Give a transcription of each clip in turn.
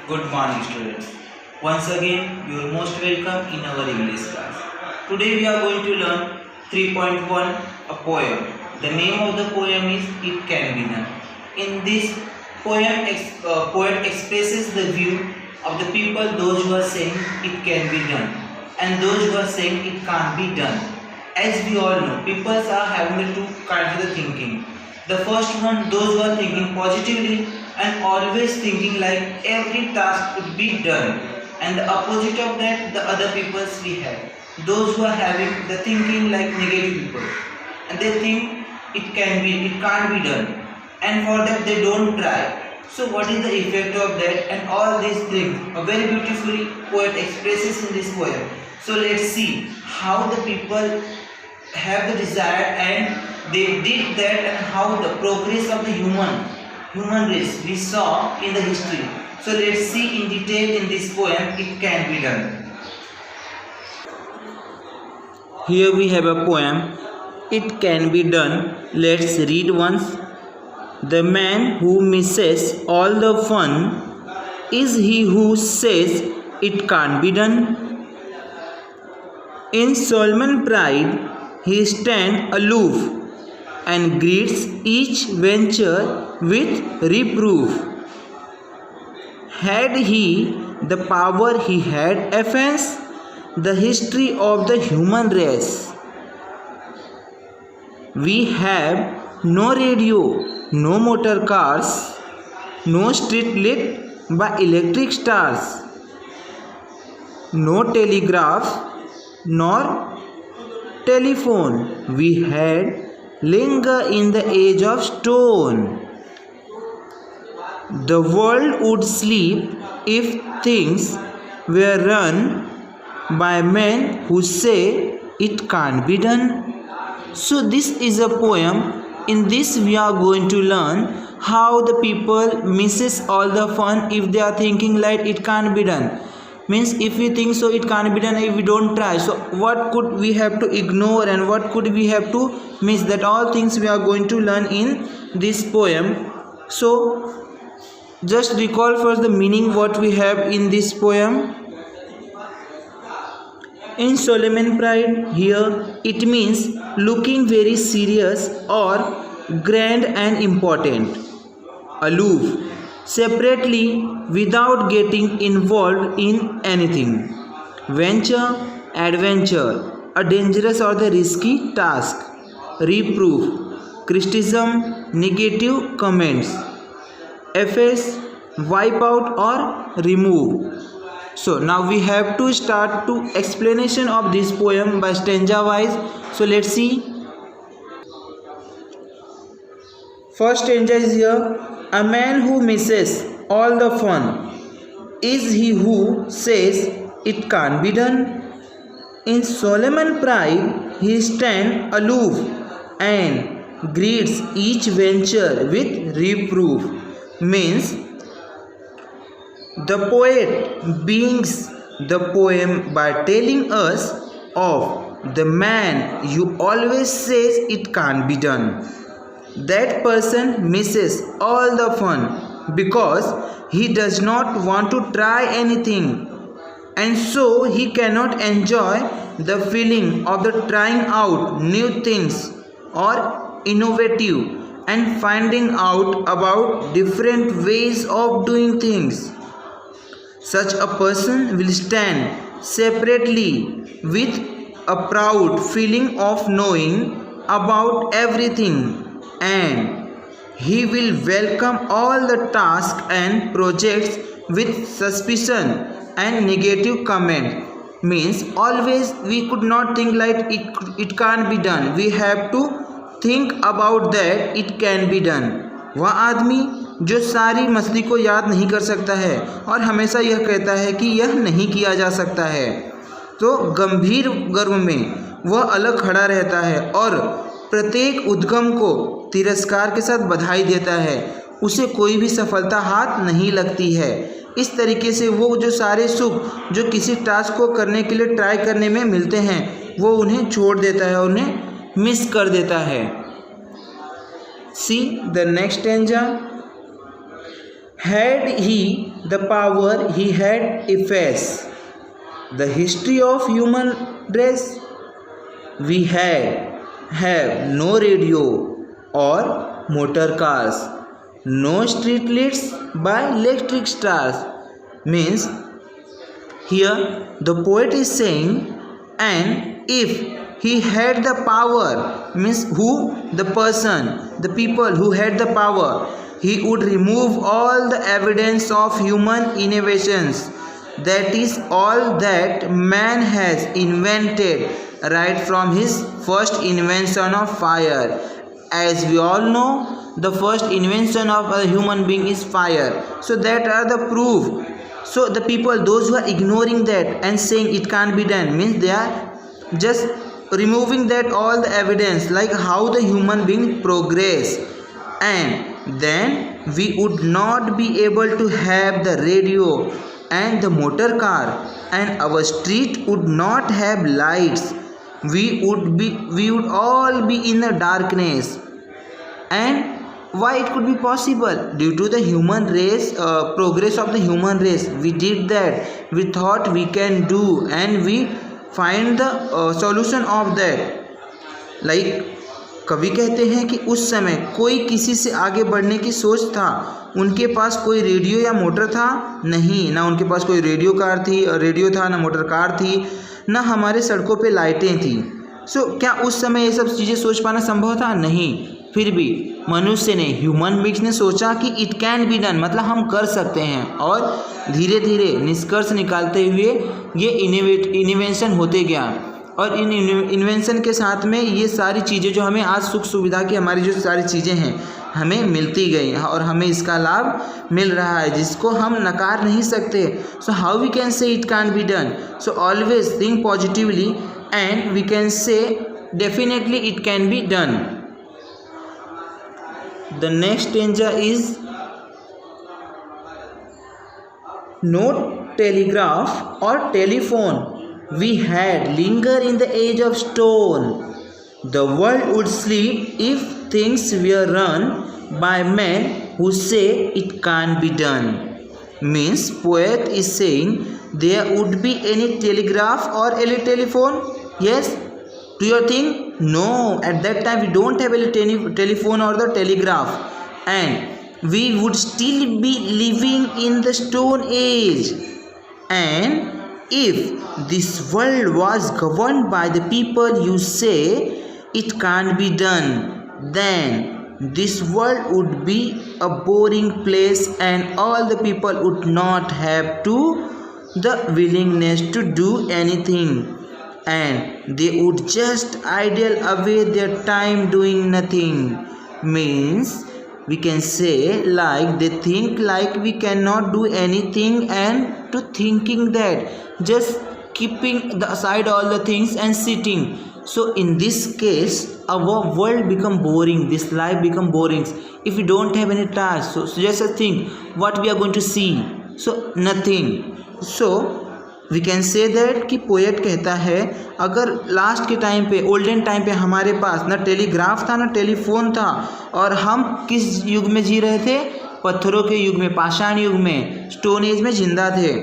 Good morning, students. Once again, you are most welcome in our English class. Today we are going to learn 3.1, a poem. The name of the poem is It Can Be Done. In this poem, poet expresses the view of the people, those who are saying it can be done and those who are saying it can't be done. As we all know, people are having the two kinds of thinking. The first one, those who are thinking positively and always thinking like every task could be done, and the opposite of that, the other peoples we have, those who are having the thinking like negative people, and they think it can't be done, and for that they don't try. So what is the effect of that? And all these things a very beautifully poet expresses in this poem. So let's see how the people have the desire and they did that, and how the progress of the human race we saw in the history. So let's see in detail in this poem, It Can Be Done. Here we have a poem, It Can Be Done. Let's read once. The man who misses all the fun is he who says it can't be done. In Solomon pride he stands aloof and greets each venture with reproof. Had he the power he had Athens, the history of the human race. We have no radio, no motor cars, no street lit by electric stars, no telegraph nor telephone. We had linger in the age of stone. The world would sleep if things were run by men who say it can't be done. So this is a poem. In this we are going to learn how the people misses all the fun if they are thinking like it can't be done. Means if we think so it can't be done if we don't try. So what could we have to ignore and what could we have to miss? That all things we are going to learn in this poem. So just recall first the meaning what we have in this poem. In Solomon pride, here it means looking very serious or grand and important. Aloof, separately without getting involved in anything. Venture, adventure, a dangerous or the risky task. Reproof, criticism, negative comments. Efface, wipe out or remove. So now we have to start to explanation of this poem by stanza wise. So let's see. First stanza is here. A man who misses all the fun is he who says it can't be done. In Solomon pride he stands aloof and greets each venture with reproof. Means the poet begins the poem by telling us of the man who always says it can't be done. That person misses all the fun because he does not want to try anything, and so he cannot enjoy the feeling of the trying out new things or innovative and finding out about different ways of doing things. Such a person will stand separately with a proud feeling of knowing about everything, and he will welcome all the tasks and projects with suspicion and negative comment. Means always we could not think like it can't be done. We have to think about that it can be done. वह आदमी जो सारी मछली को याद नहीं कर सकता है और हमेशा यह कहता है कि यह नहीं किया जा सकता है, तो गंभीर गर्व में वह अलग खड़ा रहता है और प्रत्येक उद्गम को तिरस्कार के साथ बधाई देता है। उसे कोई भी सफलता हाथ नहीं लगती है। इस तरीके से वो जो सारे सुख जो किसी टास्क को करने के लिए ट्राई करने में मिलते हैं वो उन्हें छोड़ देता है, उन्हें मिस कर देता है। See the next stanza. Had he the power, he had effaced the history of human race. We have no radio or motor cars, no street lights by electric stars. Means here the poet is saying, and if he had the power, means who? The person, the people who had the power, he would remove all the evidence of human innovations. That is all that man has invented, right from his first invention of fire. As we all know, the first invention of a human being is fire. So that are the proof. So the people, those who are ignoring that and saying it can't be done, means they are just removing that all the evidence, like how the human being progress. And then we would not be able to have the radio and the motor car, and our street would not have lights. We would all be in the darkness. And why it could be possible? Due to the human race, progress of the human race. We did that, we thought we can do, and we find the solution of that. Like कवि कहते हैं कि उस समय कोई किसी से आगे बढ़ने की सोच था, उनके पास कोई रेडियो या मोटर था नहीं, ना उनके पास कोई रेडियो था, ना मोटर कार थी, ना हमारे सड़कों पे लाइटें थी। सो क्या उस समय ये सब चीज़ें सोच पाना संभव था? नहीं। फिर भी मनुष्य ने, ह्यूमन बीइंग्स ने सोचा कि इट कैन बी डन, मतलब हम कर सकते हैं, और धीरे धीरे निष्कर्ष निकालते हुए ये इन्वेंशन होते गया। और इन इन्वेंशन के साथ में ये सारी चीज़ें जो हमें आज सुख सुविधा की हमारी जो सारी चीज़ें हैं हमें मिलती गई, और हमें इसका लाभ मिल रहा है, जिसको हम नकार नहीं सकते। So how we can say it can be done? So always think positively and we can say definitely it can be done. The next stanza is no telegraph or telephone we had linger in the age of stone. The world would sleep if things were run by men who say it can't be done. Means poet is saying there would be any telegraph or any telephone? Yes. Do you think? No. At that time we don't have any telephone or the telegraph, and we would still be living in the stone age. And if this world was governed by the people you say it can't be done, then this world would be a boring place, and all the people would not have the willingness to do anything, and they would just idle away their time doing nothing. Means we can say like they think like we cannot do anything, and to thinking that just keeping aside all the things and sitting. So in this case our world become boring, this life become boring if we don't have any task. So just think what we are going to see, so nothing. So we can say that कि poet कहता है अगर last के time पे, olden time पे हमारे पास ना telegraph था ना टेलीफोन था, और हम किस युग में जी रहे थे? पत्थरों के युग में, पाषाण युग में, स्टोन एज में जिंदा थे,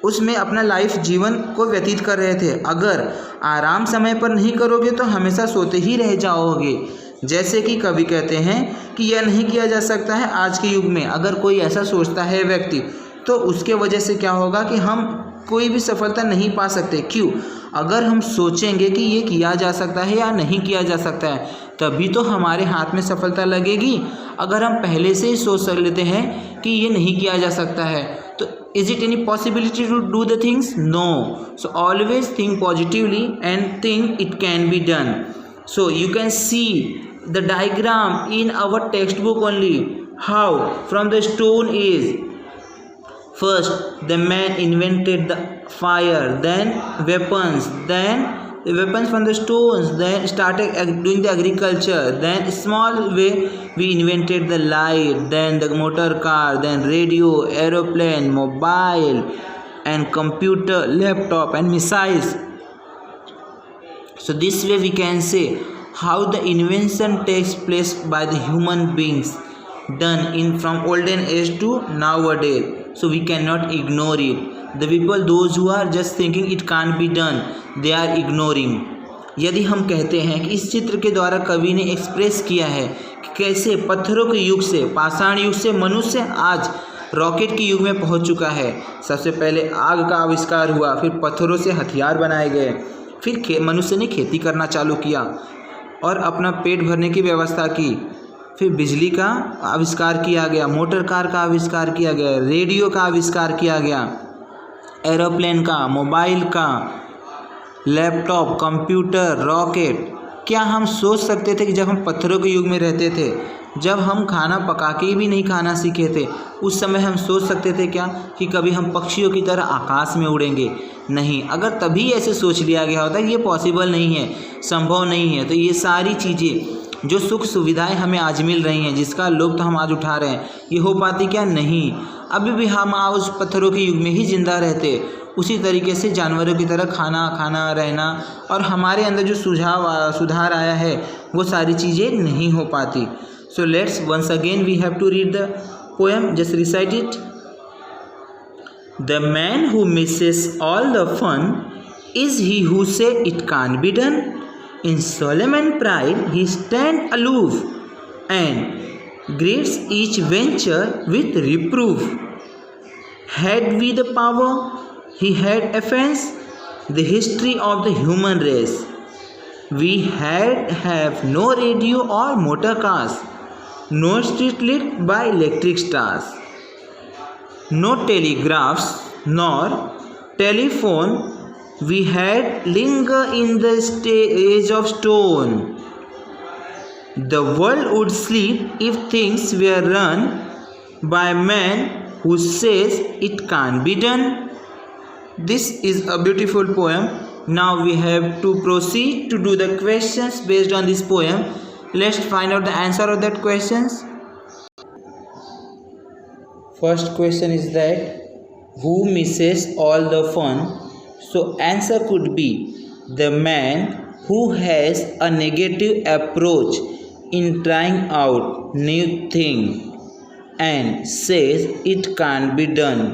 उसमें अपना लाइफ जीवन को व्यतीत कर रहे थे। अगर आराम समय पर नहीं करोगे तो हमेशा सोते ही रह जाओगे। जैसे कि कवि कहते हैं कि यह नहीं किया जा सकता है आज के युग में। अगर कोई ऐसा सोचता है व्यक्ति, तो उसके वजह से क्या होगा कि हम कोई भी सफलता नहीं पा सकते। क्यों? अगर हम सोचेंगे कि ये किया जा सकता है या नहीं किया जा सकता है, तभी तो हमारे हाथ में सफलता लगेगी। अगर हम पहले से ही सोच लेते हैं कि ये नहीं किया जा सकता है, तो is it any possibility to do the things? No. So always think positively and think it can be done. So you can see the diagram in our text book only, how from the stone age first the man invented the fire, then weapons from the stones, then started doing the agriculture, then small way we invented the light, then the motor car, then radio, aeroplane, mobile and computer, laptop and missiles. So this way we can say how the invention takes place by the human beings, done in from olden age to nowadays, so we cannot ignore it. The people those who are just thinking it can't be done, they are ignoring. यदि हम कहते हैं कि इस चित्र के द्वारा कवि ने एक्सप्रेस किया है कि कैसे पत्थरों के युग से, पाषाण युग से मनुष्य आज रॉकेट के युग में पहुंच चुका है। सबसे पहले आग का आविष्कार हुआ, फिर पत्थरों से हथियार बनाए गए, फिर मनुष्य ने खेती करना चालू किया और अपना पेट भरने की व्यवस्था की, फिर बिजली का आविष्कार किया गया, मोटर कार का आविष्कार किया गया, रेडियो का आविष्कार किया गया, एरोप्लेन का, मोबाइल का, लैपटॉप, कंप्यूटर, रॉकेट। क्या हम सोच सकते थे कि जब हम पत्थरों के युग में रहते थे, जब हम खाना पका के भी नहीं खाना सीखे थे, उस समय हम सोच सकते थे क्या कि कभी हम पक्षियों की तरह आकाश में उड़ेंगे? नहीं। अगर तभी ऐसे सोच लिया गया होता ये पॉसिबल नहीं है, संभव नहीं है, तो ये सारी चीज़ें जो सुख सुविधाएं हमें आज मिल रही हैं, जिसका लुत्फ़ हम आज उठा रहे हैं, ये हो पाती क्या? नहीं। अभी भी हम उस पत्थरों के युग में ही जिंदा रहते, उसी तरीके से जानवरों की तरह खाना रहना, और हमारे अंदर जो सुधार आया है वो सारी चीज़ें नहीं हो पाती। So let's once again we have to read the poem, just recite it. The man who misses all the fun is he who say it can be done. In solemn pride he stand aloof and greets each venture with reproof. Had we the power, he had offense the history of the human race. We have no radio or motor cars, no street lit by electric stars, no telegraphs nor telephone. We had linger in the age of stone. The world would sleep if things were run by man who says it can't be done. This is a beautiful poem. Now we have to proceed to do the questions based on this poem. Let's find out the answer of that questions. First question is that who misses all the fun? So answer could be the man who has a negative approach in trying out new thing and says it can't be done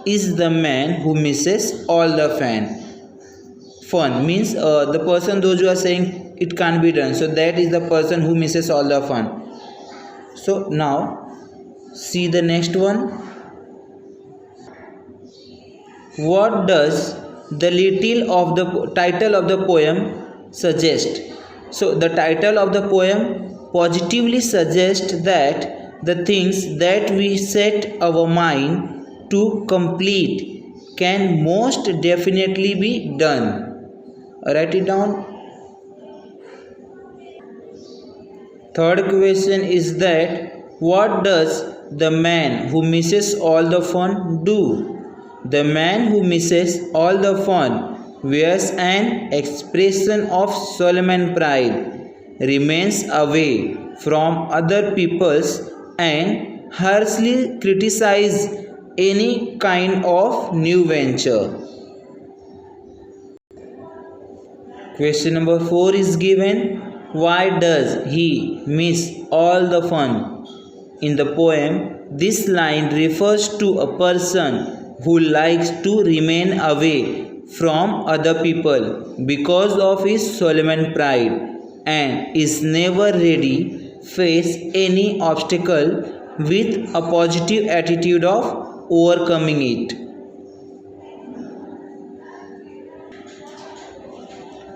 is the man who misses all the fun. Means the person those who are saying it can't be done, so that is the person who misses all the fun. So now see the next one. What does the title of the poem suggest? So the title of the poem positively suggests that the things that we set our mind to complete can most definitely be done. Write it down. Third question is that what does the man who misses all the fun do? The man who misses all the fun wears an expression of solemn pride, remains away from other peoples, and harshly criticizes any kind of new venture. Question number 4 is given. Why does he miss all the fun? In the poem, this line refers to a person who likes to remain away from other people because of his solemn pride and is never ready face any obstacle with a positive attitude of overcoming it.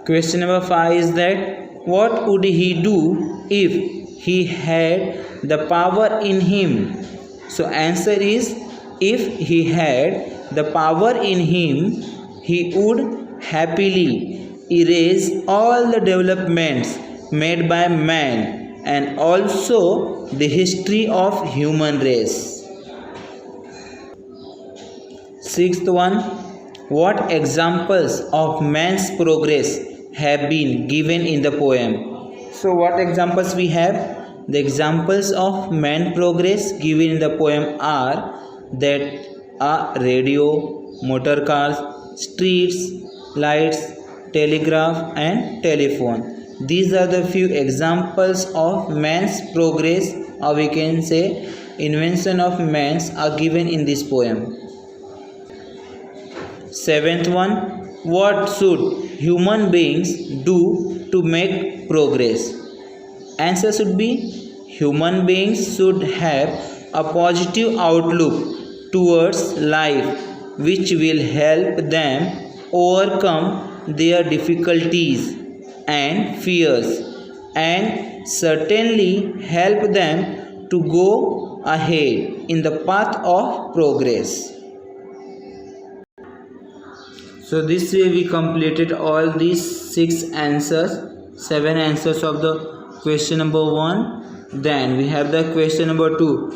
Question number 5 is that what would he do if he had the power in him? So answer is, if he had the power in him, he would happily erase all the developments made by man and also the history of human race. Sixth one, what examples of man's progress have been given in the poem? So what examples we have? The examples of man progress given in the poem are that radio, motor cars, streets, lights, telegraph and telephone. These are the few examples of man's progress or we can say invention of man's are given in this poem. Seventh one, what should human beings do to make progress? Answer should be human beings should have a positive outlook towards life which will help them overcome their difficulties and fears and certainly help them to go ahead in the path of progress. So this way we completed all these 7 answers of the question number 1. Then we have the question number 2.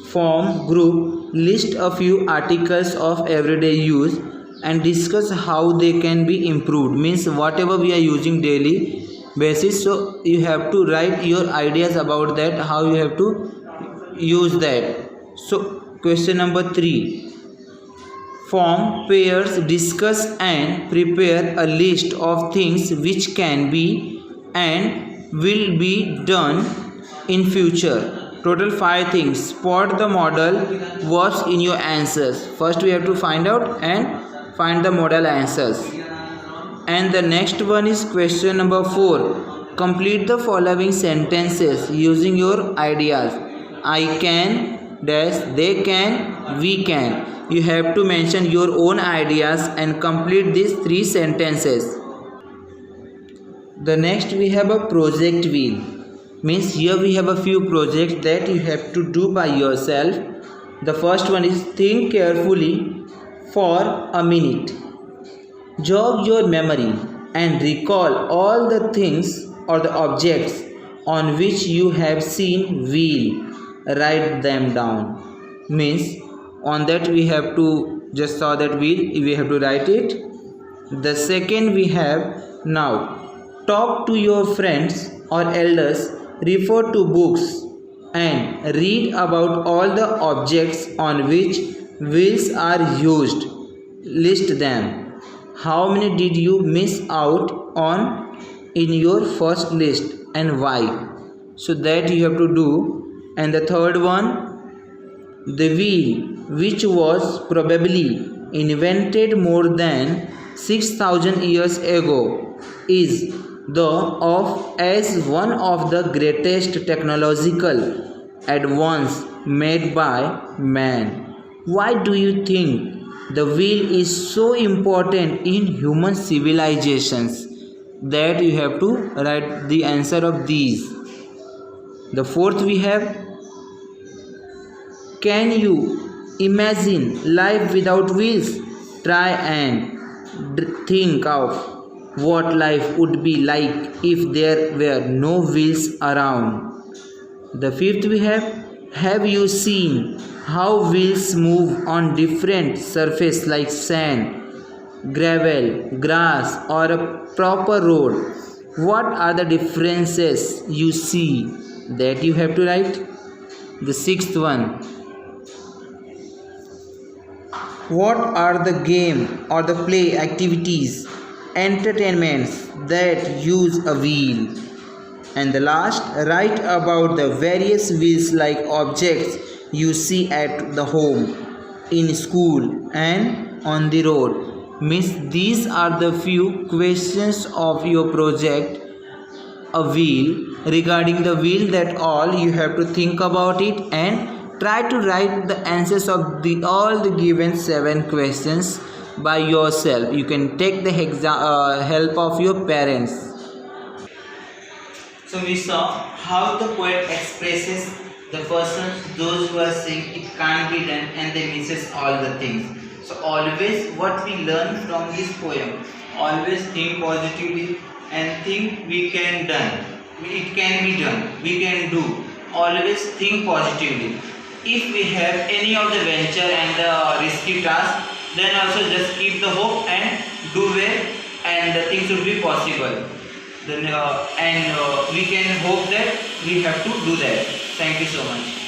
Form group, list a few articles of everyday use and discuss how they can be improved. Means whatever we are using daily basis, so you have to write your ideas about that, how you have to use that. So question number 3. Form pairs, discuss and prepare a list of things which can be and will be done in future. Total 5 things. Spot the modal verbs in your answers. First we have to find out and find the modal answers. And the next one is question number 4. Complete the following sentences using your ideas. I can, dash, they can, we can. You have to mention your own ideas and complete these 3 sentences. The next we have a project wheel. Means here we have a few projects that you have to do by yourself. The first one is think carefully for a minute. Jog your memory and recall all the things or the objects on which you have seen wheel. Write them down. Means on that we have to just saw that wheel, we have to write it. The second we have now talk to your friends or elders, refer to books and read about all the objects on which wheels are used. List them. How many did you miss out on in your first list and why? So that you have to do. And the third one, the wheel, which was probably invented more than 6,000 years ago, is as one of the greatest technological advances made by man. Why do you think the wheel is so important in human civilizations? That you have to write the answer of these. The fourth we have, can you imagine life without wheels? Try and think of what life would be like if there were no wheels around. The fifth we have you seen how wheels move on different surface like sand, gravel, grass or a proper road? What are the differences you see? That you have to write. The sixth one, what are the game or the play activities, entertainments that use a wheel? And the last, write about the various wheels like objects you see at the home, in school and on the road. Means these are the few questions of your project, a wheel. Regarding the wheel, that all you have to think about it and try to write the answers of all the given 7 questions by yourself. You can take the help of your parents. So we saw how the poet expresses the persons, those who are saying it can't be done and they misses all the things. So always what we learn from this poem, always think positively and think we can done. It can be done, we can do. Always think positively. If we have any of the venture and the risky task, then also just keep the hope and do well, and the things will be possible. Then we can hope that we have to do that. Thank you so much.